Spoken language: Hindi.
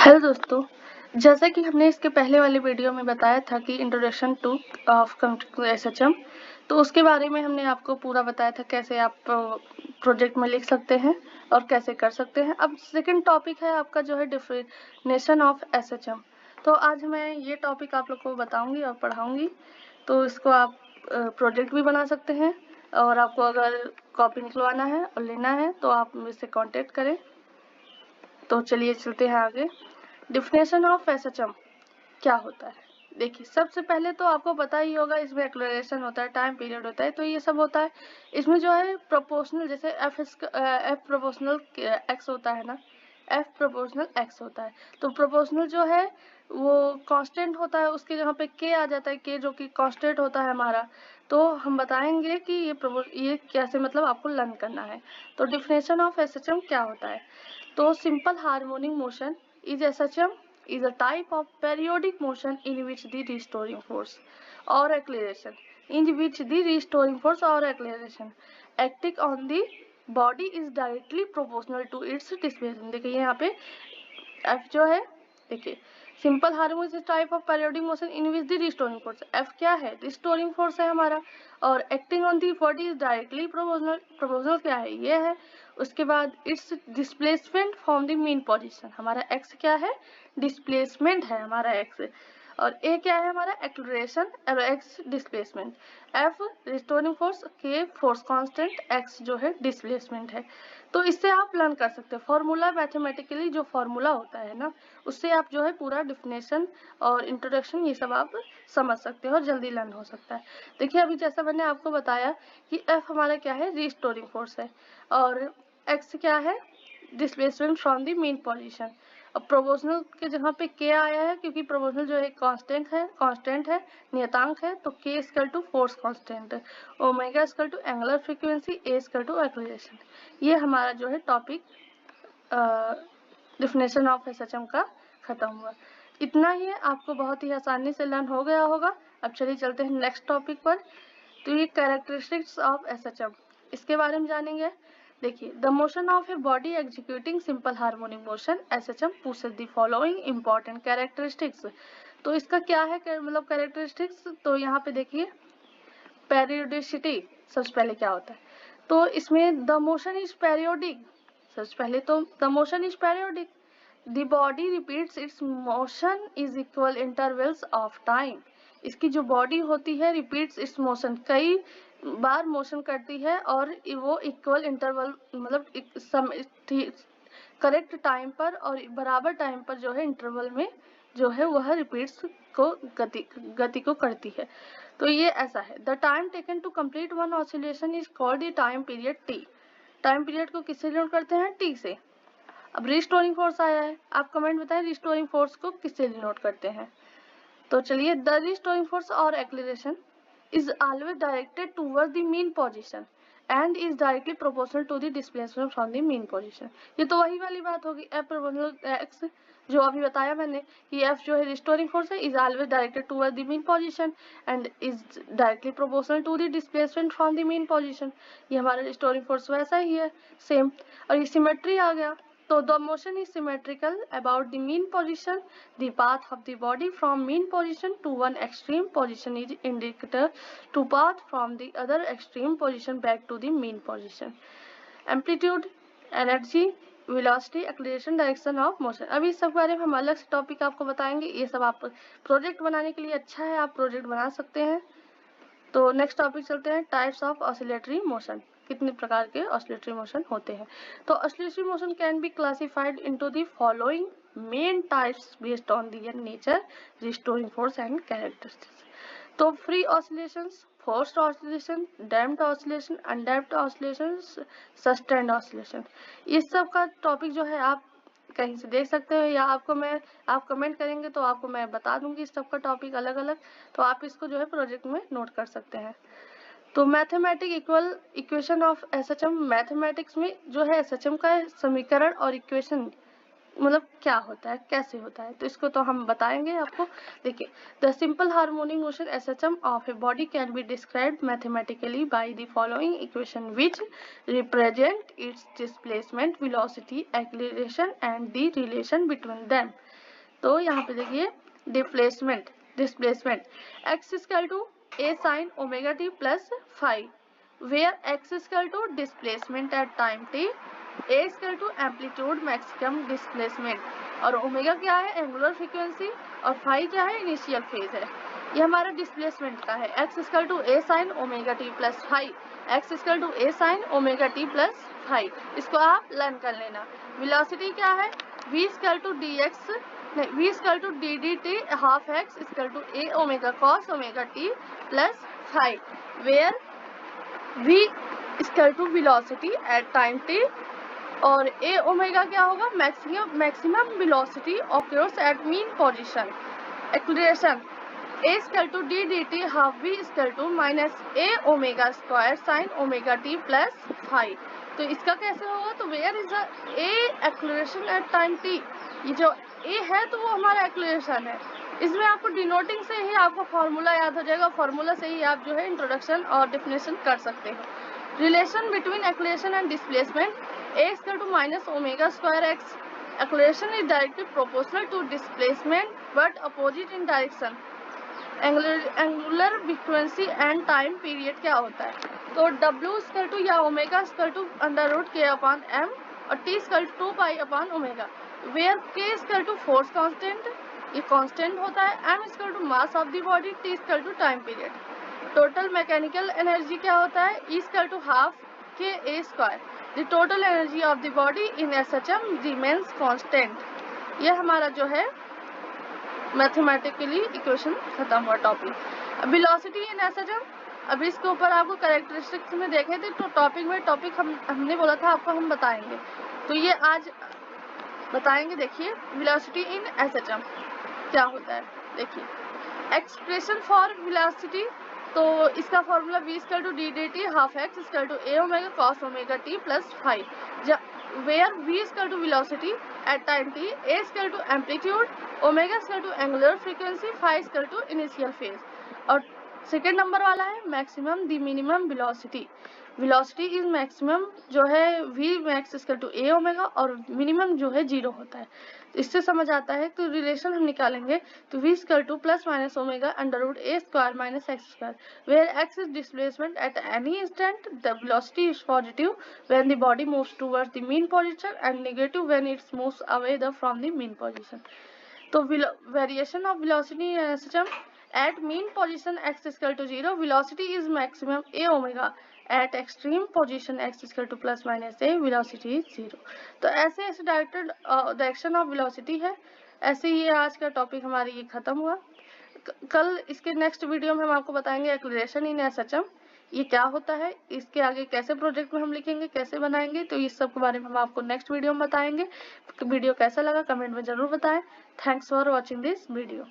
हेलो दोस्तों, जैसा कि हमने इसके पहले वाले वीडियो में बताया था कि introduction two of computer SHM, तो उसके बारे में हमने आपको पूरा बताया था कैसे आप प्रोजेक्ट में लिख सकते हैं और कैसे कर सकते हैं। अब सेकंड टॉपिक है आपका जो है डेफिनेशन ऑफ एसएचएम। तो आज मैं ये टॉपिक आप लोग को बताऊंगी और पढ़ाऊंगी, तो इसको आप प्रोजेक्ट भी बना सकते हैं और आपको अगर कॉपी निकलवाना है और लेना है तो आप मुझसे कॉन्टेक्ट करें। तो चलिए चलते हैं आगे। डिफिनेशन ऑफ एसएचएम क्या होता है? देखिए, सबसे पहले तो आपको पता ही होगा इसमें एक्सेलरेशन होता है, टाइम पीरियड होता है, तो ये सब होता है। इसमें जो है प्रोपोर्शनल, जैसे एफ प्रोपोर्शनल एक्स होता है ना, एफ प्रोपोर्शनल एक्स होता है, तो प्रोपोर्शनल जो है वो कांस्टेंट होता है, उसके जहाँ पे के आ जाता है, के जो कि कांस्टेंट होता है हमारा। तो हम बताएंगे कि ये कैसे मतलब आपको लर्न करना है। तो डिफिनेशन ऑफ एसएचएम क्या होता है? तो simple harmonic motion is SHM is a type of periodic motion in which the restoring force or acceleration acting on the body is directly proportional to its displacement। देखिए यहाँ पे F जो है, देखिए simple harmonic type of periodic motion in which the restoring force, F क्या है? रिस्टोरिंग फोर्स है हमारा, और acting on the body is directly proportional. Proportional क्या है? ये है। उसके बाद it's displacement from the mean position, हमारा x क्या है? डिस्प्लेसमेंट है हमारा x, और a क्या है हमारा? एक्सेलरेशन और x displacement. F restoring force, k force constant, x जो है डिस्प्लेसमेंट है। तो इससे आप लर्न कर सकते हैं फॉर्मूला, मैथमेटिकली जो फॉर्मूला होता है ना, उससे आप जो है पूरा डिफिनेशन और इंट्रोडक्शन ये सब आप समझ सकते हो और जल्दी लर्न हो सकता है। देखिए अभी जैसा मैंने आपको बताया कि F हमारा क्या है? रिस्टोरिंग फोर्स है, और x क्या है? Displacement from the mean position. अब प्रोपोर्शनल के जहाँ पे k आया है, क्योंकि प्रोपोर्शनल जो है कांस्टेंट है, नियतांक है, तो k equal to force constant, omega equal to angular frequency, a equal to acceleration. ये हमारा जो है टॉपिक डिफिनेशन ऑफ एसएचएम का खत्म हुआ। इतना ही है, आपको बहुत ही आसानी से लर्न हो गया होगा। अब चलिए चलते हैं नेक्स्ट टॉपिक पर। तो ये कैरेक्टरिस्टिक्स ऑफ एसएचएम, इसके बारे में जानेंगे। देखिए, the motion of a body executing simple harmonic motion SHM possesses the following important characteristics. तो इसका क्या है मतलब कैरेक्टरिस्टिक्स? तो यहाँ पे देखिए, पेरियोडिसिटी सबसे पहले क्या होता है? तो इसमें द मोशन इज पेरियोडिक। सबसे पहले तो the motion is periodic, the body repeats it's motion is equal intervals of time. इसकी जो बॉडी होती है रिपीट्स इट्स मोशन, कई बार मोशन करती है और वो इक्वल इंटरवल मतलब करेक्ट टाइम पर और बराबर टाइम पर जो है इंटरवल में जो है वह रिपीट्स को गति को करती है। तो ये ऐसा है। The time taken to complete one oscillation is called the time period टी। टाइम पीरियड को किससे डिनोट करते हैं? टी से। अब रिस्टोरिंग फोर्स आया है, आप कमेंट बताएं रिस्टोरिंग फोर्स को किससे डिनोट करते हैं? तो चलिए, द रिस्टोरिंग फोर्स और acceleration is always directed towards the mean position and is directly proportional to the displacement from the mean position। ये तो वही वाली बात होगी, F प्रोपोर्शनल x, जो अभी बताया मैंने कि F जो है रिस्टोरिंग फोर्स है, is always directed towards the mean position and is directly proportional to the displacement from the mean position। ये हमारा रिस्टोरिंग फोर्स वैसा ही है, सेम। और ये सिमेट्री आ गया, तो the motion is symmetrical about the mean position। The path of the body from mean position to one extreme position is indicator to path from the other extreme position back to the mean position। Amplitude, energy, velocity, acceleration, direction of motion. अभी इस सब बारे में हम अलग से टॉपिक आपको बताएंगे। ये सब आप प्रोजेक्ट बनाने के लिए अच्छा है, आप प्रोजेक्ट बना सकते हैं। तो नेक्स्ट टॉपिक चलते हैं, टाइप्स ऑफ ऑसिलेटरी मोशन। कितने प्रकार के ऑसिलेटरी मोशन होते हैं? तो oscillatory motion can be classified into the following main types based on their nature, restoring force and characteristics. तो free oscillations, forced oscillation, damped oscillation, undamped oscillation, sustained oscillation. इस सब का टॉपिक जो है आप कहीं से देख सकते हो, या आप कमेंट करेंगे तो आपको मैं बता दूंगी इस सब का टॉपिक अलग अलग, तो आप इसको जो है प्रोजेक्ट में नोट कर सकते हैं। तो mathematic equation of SHM, mathematics में जो है एसएचएम का समीकरण और इक्वेशन मतलब क्या होता है, कैसे होता है, तो इसको तो हम बताएंगे आपको। देखिए, the simple harmonic motion SHM of a body can be described mathematically by the following equation which represent its displacement, velocity, acceleration and the relation between them. तो यहाँ पे देखिए, displacement x equal to a sin omega t plus five, where x is equal to displacement at time t, a is equal to amplitude maximum displacement, और ओमेगा क्या है, एंगुलर फ्रीक्वेंसी, और फाई क्या है, इनिशियल फेज है। ये हमारा डिस्प्लेसमेंट का है। x equal to a sin omega t plus five, x equal to a sin omega t plus five, इसको आप लर्न कर लेना। वेलोसिटी क्या है, v equal to dx, v equal to dt half x equal to a omega cos omega t plus five, where v equal to velocity at time t, और a ओमेगा क्या होगा, maximum velocity occurs at mean position. Acceleration a equal to d dt half v equal to minus a omega square sine omega t plus five. तो इसका कैसे होगा, तो where is a acceleration at time t, ये जो a है तो वो हमारा एक्सीलरेशन है। इसमें आपको डिनोटिंग से ही आपको फॉर्मूला याद हो जाएगा, फॉर्मूला से ही आप जो है इंट्रोडक्शन और डेफिनेशन कर सकते हो। Relation between acceleration and displacement, a equal to minus omega square x, acceleration is directly proportional to displacement but opposite in direction. Angular frequency and time period क्या होता है, तो W इक्वल टू या omega equal to under root k upon m, और t equal to 2 pi upon omega, where k equal to force constant, ये कांस्टेंट होता है, m equal to mass of the body, t equal to time period. Total mechanical energy क्या होता है, E equal to half k a square, the total energy of the body in SHM remains constant. ये हमारा जो है मैथमेटिकली इक्वेशन खत्म हुआ टॉपिक। वेलोसिटी इन SHM, अभी इसके ऊपर आपको कैरेक्टरिस्टिक्स में देखे थे, तो टॉपिक हमने बोला था आपको हम बताएंगे, तो ये आज बताएंगे। देखिए, वेलोसिटी इन SHM क्या होता है, देखिए एक्सप्रेशन फॉर वेलोसिटी, तो इसका formula v equal to d dt half x equal to a omega cos omega t plus five, where v equal to velocity at time t, a equal to amplitude, omega equal to angular frequency, five equal to initial phase. और सेकेंड नंबर वाला है maximum the minimum velocity, velocity is maximum जो है v max equal to a omega, और मिनिमम जो है 0 होता है। इससे समझ आता है, तो रिलेशन हम निकालेंगे, तो v equal to plus minus omega under root a square minus x square, where x is displacement at any instant, the velocity is positive when the body moves towards the mean position and negative when it moves away from the mean position. तो variation of velocity system at mean position x equal to 0, velocity is maximum a omega, at extreme position x equal to plus minus a, velocity is 0। तो ऐसे डायरेक्टेड डायरेक्शन ऑफ वेलोसिटी है। ऐसे ही आज का टॉपिक हमारी ये खत्म हुआ। कल इसके नेक्स्ट वीडियो में हम आपको बताएंगे एक्सीलरेशन इन SHM, ये क्या होता है, इसके आगे कैसे प्रोजेक्ट में हम लिखेंगे, कैसे बनाएंगे, तो इस सब के बारे में हम आपको नेक्स्ट वीडियो में बताएंगे। वीडियो कैसा लगा कमेंट में जरूर बताएं। Thanks for watching this video.